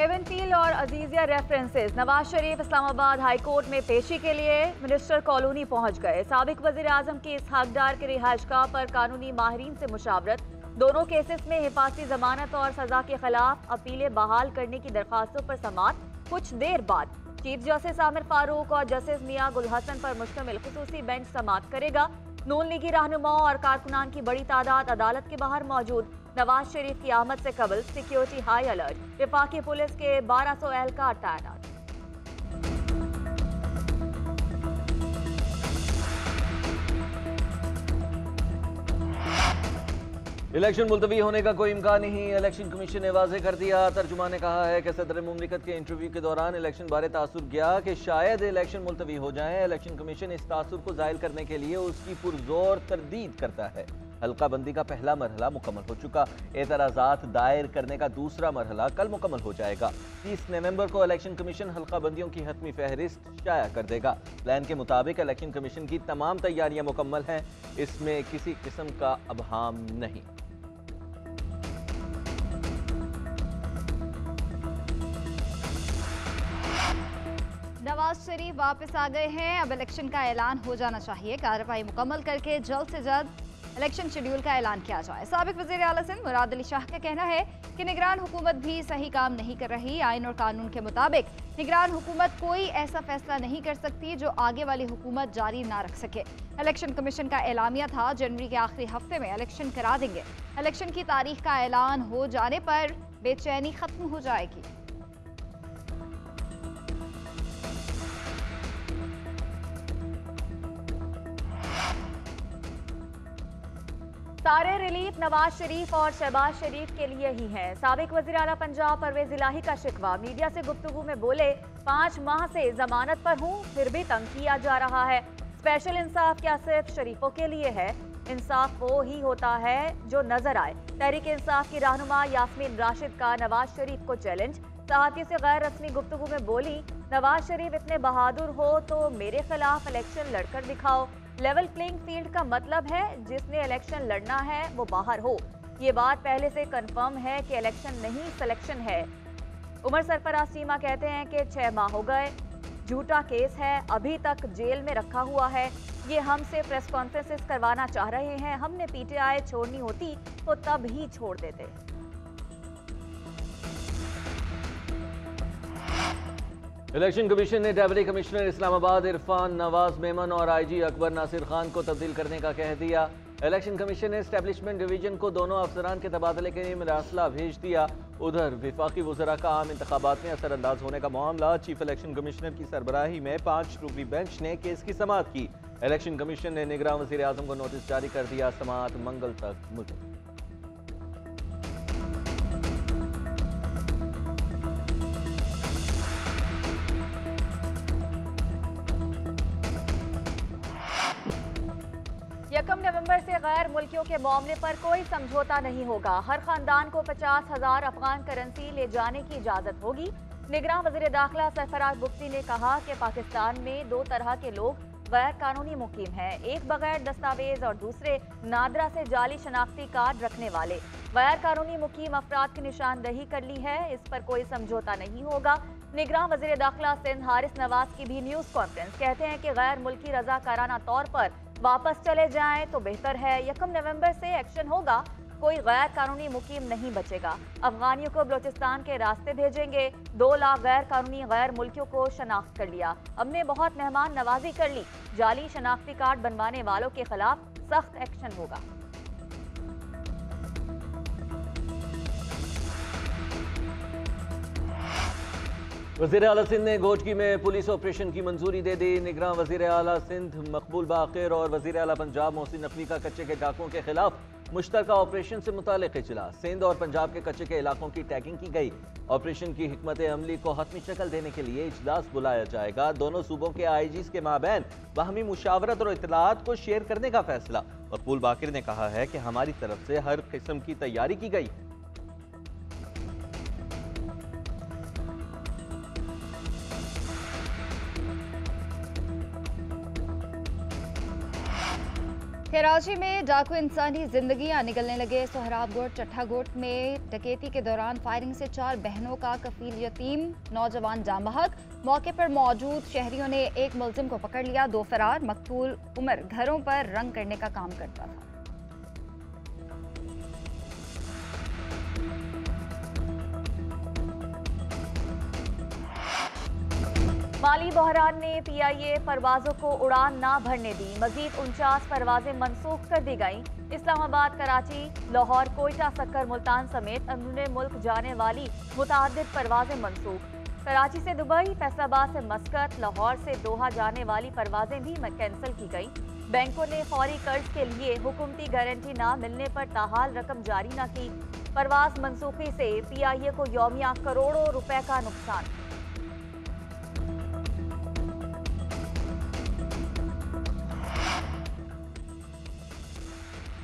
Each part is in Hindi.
एवनफील्ड और Azizia references. Nawaz Sharif Islamabad high court में पेशी के लिए मिनिस्टर कॉलोनी पहुंच गए। साबिक वजीर आजम की इसहाक डार के रिहाइशगाह पर कानूनी माहिरीन से मुशावरत। दोनों केसेस में हिफाजती जमानत और सजा के खिलाफ अपीलें बहाल करने की दरखास्तों पर समाअत कुछ देर बाद। चीफ जस्टिस आमिर फारूक और जस्टिस मियां गुल हसन पर मुश्तमिल खुसूसी बेंच समाअत करेगा। नून लीगी रहनुमाओं और कारकुनान की बड़ी तादाद अदालत के बाहर मौजूद। नवाज शरीफ की आमद से कबल सिक्योरिटी हाई अलर्ट। वफाकी पुलिस के 1200 एहलकार तैनात। इलेक्शन मुलतवी होने का कोई इम्कान नहीं, इलेक्शन कमीशन ने वाज़ेह कर दिया। तर्जुमान ने कहा है कि सदर मुमलिकत के इंटरव्यू के दौरान इलेक्शन बारे तासुर गया कि शायद इलेक्शन मुलतवी हो जाएं। इलेक्शन कमीशन इस तासुर को ज़ाहिर करने के लिए उसकी पुरजोर तरदीद करता है। हल्का बंदी का पहला मरहला मुकम्मल हो चुका। एतराज़ात दायर करने का दूसरा मरहला कल मुकम्मल हो जाएगा। 30 नवंबर को इलेक्शन कमीशन हल्का बंदियों की हतमी फहरिस्त शाया कर देगा। प्लान के मुताबिक इलेक्शन कमीशन की तमाम तैयारियां मुकम्मल हैं, इसमें किसी किस्म का अबहाम नहीं। नवाज शरीफ वापस आ गए हैं। अब इलेक्शन का ऐलान हो जाना चाहिए। कार्रवाई मुकम्मल करके जल्द से जल्द इलेक्शन शेड्यूल का ऐलान किया जाए। साबिक वज़ीर आला सिंध मुराद अली शाह का कहना है कि निगरान हुकूमत भी सही काम नहीं कर रही। आइन और कानून के मुताबिक निगरान हुकूमत कोई ऐसा फैसला नहीं कर सकती जो आगे वाली हुकूमत जारी ना रख सके। इलेक्शन कमीशन का एलामिया था जनवरी के आखिरी हफ्ते में इलेक्शन करा देंगे। इलेक्शन की तारीख का ऐलान हो जाने पर बेचैनी खत्म हो जाएगी। सारे रिलीफ नवाज शरीफ और शहबाज शरीफ के लिए ही हैं। साबिक वज़ीर आला पंजाब परवेज इलाही का शिकवा। मीडिया से गुफ्तगू में बोले, 5 माह से जमानत पर हूँ फिर भी तंग किया जा रहा है। स्पेशल इंसाफ क्या सिर्फ शरीफों के लिए है? इंसाफ वो ही होता है जो नजर आए। तहरीक इंसाफ की रहनुमा यास्मीन राशिद का नवाज शरीफ को चैलेंज। सहाफ़ी से गैर रस्मी गुफ्तगू में बोली, नवाज शरीफ इतने बहादुर हो तो मेरे खिलाफ इलेक्शन लड़कर दिखाओ। लेवल प्लेइंग फील्ड का मतलब है जिसने इलेक्शन लड़ना है वो बाहर हो। ये बात पहले से कंफर्म है कि इलेक्शन नहीं सिलेक्शन है। उमर सरफराज चीमा कहते हैं कि 6 माह हो गए, झूठा केस है, अभी तक जेल में रखा हुआ है। ये हमसे प्रेस कॉन्फ्रेंसेस करवाना चाह रहे हैं। हमने पीटीआई छोड़नी होती तो तब ही छोड़ देते। इलेक्शन कमीशन ने डेप्यूटी कमिश्नर इस्लामाबाद इरफान नवाज मेमन और आईजी अकबर नासिर खान को तब्दील करने का कह दिया। इलेक्शन कमीशन ने एस्टेब्लिशमेंट डिवीजन को दोनों अफसरान के तबादले के लिए मरासला भेज दिया। उधर विफाकी वज़रा का आम इंतखाबात में असरअंदाज होने का मामला। चीफ इलेक्शन कमिश्नर की सरबराही में 5 रुकनी बेंच ने केस की समाअत की। इलेक्शन कमीशन ने निगरान वज़ीर आज़म को नोटिस जारी कर दिया। समाअत मंगल तक मुलतवी। नवंबर से गैर मुल्कियों के मामले पर कोई समझौता नहीं होगा। हर खानदान को 50,000 अफगान करेंसी ले जाने की इजाजत होगी। निगरान वज़ीर दाखिला सरफराज बुख्ती ने कहा कि पाकिस्तान में 2 तरह के लोग गैर कानूनी मुकीम हैं, एक बगैर दस्तावेज और दूसरे नादरा से जाली शनाख्ती कार्ड रखने वाले। गैर कानूनी मुकीम अफराद की निशानदही कर ली है, इस पर कोई समझौता नहीं होगा। निगरान वज़ीर दाखिला सिंध हारिस नवाज की भी न्यूज़ कॉन्फ्रेंस। कहते हैं कि गैर मुल्की रजाकाराना तौर पर वापस चले जाएं तो बेहतर है। 1 नवंबर से एक्शन होगा, कोई गैर कानूनी मुकीम नहीं बचेगा। अफगानियों को बलोचिस्तान के रास्ते भेजेंगे। 2 लाख गैर कानूनी गैर मुल्कियों को शनाख्त कर लिया। हमने बहुत मेहमान नवाजी कर ली। जाली शनाख्ती कार्ड बनवाने वालों के खिलाफ सख्त एक्शन होगा। वज़ीर आला सिंध ने घोटकी में पुलिस ऑपरेशन की मंजूरी दे दी। निगरान वज़ीर आला सिंध मकबूल बाक़िर और वज़ीर आला पंजाब मोहसिन नकवी का कच्चे के डाकुओं के खिलाफ मुश्तरका ऑपरेशन से मुतालिक इजलास। सिंध और पंजाब के कच्चे के इलाकों की टैगिंग की गई। ऑपरेशन की हिकमत अमली को हतमी शक्ल देने के लिए इजलास बुलाया जाएगा। दोनों सूबों के आईजीज के माबैन बाहमी मुशावरत और इत्तलाआत को शेयर करने का फैसला। मकबूल बाक़िर ने कहा है कि हमारी तरफ से हर किस्म की तैयारी की गई। कराची में डाकू इंसानी जिंदगियां निगलने लगे। सोहराबगोट चट्ठागोट में डकैती के दौरान फायरिंग से 4 बहनों का कफील यतीम नौजवान जाम बहक। मौके पर मौजूद शहरियों ने एक मुलजिम को पकड़ लिया। 2 फरार। मकतूल उमर घरों पर रंग करने का काम करता था। माली बहरान ने पीआईए परवाजों को उड़ान ना भरने दी। मजीद 49 परवाजें मनसूख कर दी गईं। इस्लामाबाद, कराची, लाहौर, कोयटा, सक्कर, मुल्तान समेत अंदरूनी मुल्क जाने वाली मुतअद्दिद परवाजें मनसूख। कराची से दुबई, फैसलाबाद से मस्कत, लाहौर से दोहा जाने वाली परवाजें भी कैंसिल की गईं। बैंकों ने फौरी कर्ज के लिए हुकूमती गारंटी ना मिलने पर ताहाल रकम जारी न की। परवाज मनसूखी से पीआईए को यौमिया करोड़ों रुपए का नुकसान।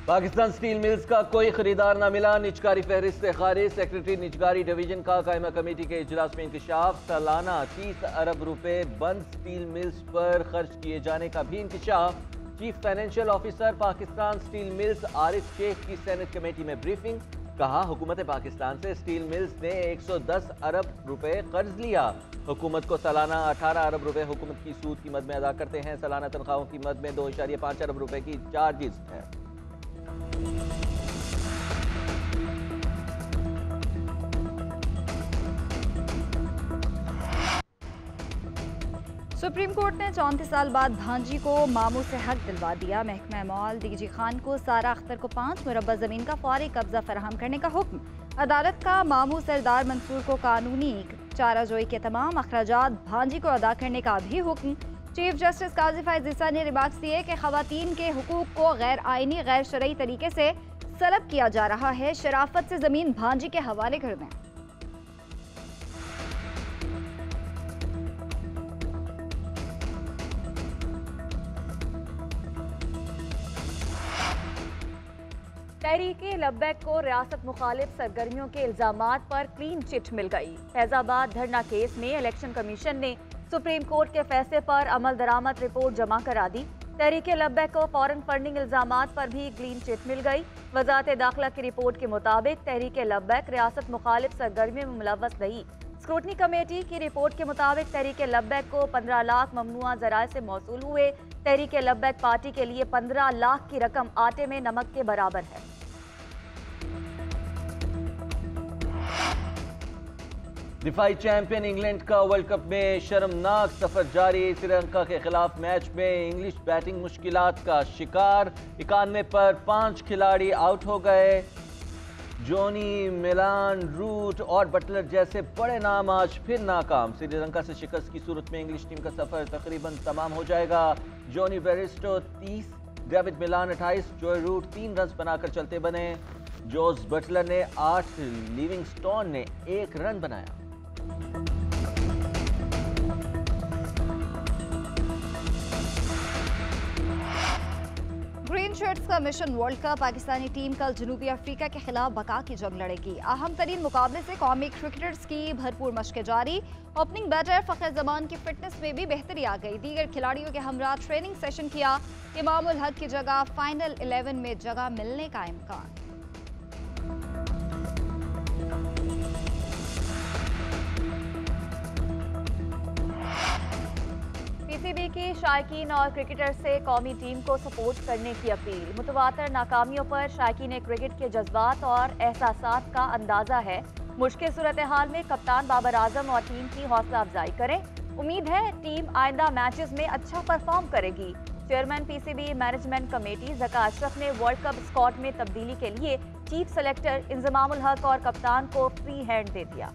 पाकिस्तान स्टील मिल्स का कोई खरीदार न मिला। निजकारी फहरिस्त से खारिज। सेक्रेटरी निजकारी डिवीजन का कायमा कमेटी के इजलास में इंकशाफ। सालाना 30 अरब रुपए बंद स्टील मिल्स पर खर्च किए जाने का भी इंकशाफ। Chief financial officer Pakistan steel mills Arif Sheikh की सेनेट कमेटी में ब्रीफिंग। कहा, हुकूमत पाकिस्तान से स्टील मिल्स ने 110 अरब रुपए कर्ज लिया। हुकूमत को सालाना 18 अरब रुपए हुकूमत की सूद की मद में अदा करते हैं। सालाना तनख्वाहों की मद में 2.5 अरब रुपए की चार्जेस है। सुप्रीम कोर्ट ने 34 साल बाद भांजी को मामू से हक दिलवा दिया। महकमा मॉल डीजी खान को सारा अख्तर को 5 मुरब्बा जमीन का फौरी कब्जा फराहम करने का हुक्म। अदालत का मामू सरदार मंसूर को कानूनी चाराजोई के तमाम अखराजात भांजी को अदा करने का भी हुक्म। चीफ जस्टिस काजी फैज ईसा ने रिमार्क्स दिए कि खवातीन के हुकूक को गैर आईनी गैर शरई तरीके से सलब किया जा रहा है। शराफत से जमीन भांजी के हवाले कर दें। तहरीके लब्बैक को रियासत मुखालिफ सरगर्मियों के इल्जामात पर क्लीन चिट मिल गई। फैजाबाद धरना केस में इलेक्शन कमीशन ने सुप्रीम कोर्ट के फैसले पर अमल दरामद रिपोर्ट जमा करा दी। तहरीके लब्बैक को फॉरेन फंडिंग इल्जामात पर भी क्लीन चिट मिल गई। वजारत दाखिला की रिपोर्ट के मुताबिक तहरीके लब्बैक रियासत मुखालिफ सरगर्मियों में मुलव्वस रही। स्क्रूटनी कमेटी की रिपोर्ट के मुताबिक तहरीके लब्बैक को 15 लाख ममनुआ ज़राए से मौसूल हुए। तहरीके लब्बैक पार्टी के लिए 15 लाख की रकम आटे में नमक के बराबर है। दिफाई चैंपियन इंग्लैंड का वर्ल्ड कप में शर्मनाक सफर जारी। श्रीलंका के खिलाफ मैच में इंग्लिश बैटिंग मुश्किलात का शिकार। 91 पर 5 खिलाड़ी आउट हो गए। जॉनी, मिलान, रूट और बटलर जैसे बड़े नाम आज फिर नाकाम। श्रीलंका से शिकस्त की सूरत में इंग्लिश टीम का सफर तकरीबन तमाम हो जाएगा। जॉनी बेरिस्टो 30, डेविड मिलान 28, जॉय रूट 3 रन बनाकर चलते बने। जोस बटलर ने 8, लिविंगस्टोन ने 1 रन बनाया। ग्रीन शर्ट्स का mission world cup. Pakistani team कल जनूबी अफ्रीका के खिलाफ बका की जंग लड़ेगी। अहम तरीन मुकाबले से कौमी क्रिकेटर्स की भरपूर मशकें जारी। ओपनिंग बैटर फखर जमान की फिटनेस में भी बेहतरी आ गई। दीगर खिलाड़ियों के हमरा ट्रेनिंग सेशन किया। इमामुल हक की जगह फाइनल 11 में जगह मिलने का इम्कान। पीसीबी की शायकीन और क्रिकेटर से कौमी टीम को सपोर्ट करने की अपील। मुतवातर नाकामियों पर शायकीन क्रिकेट के जज्बात और एहसासात का अंदाजा है। मुश्किल सूरत हाल में कप्तान बाबर आजम और टीम की हौसला अफजाई करें। उम्मीद है टीम आइंदा मैचेस में अच्छा परफॉर्म करेगी। Chairman PCB management committee Zaka Ashraf ने वर्ल्ड कप स्क्वाड में तब्दीली के लिए चीफ सेलेक्टर इंजमामुल हक और कप्तान को फ्री हैंड दे दिया।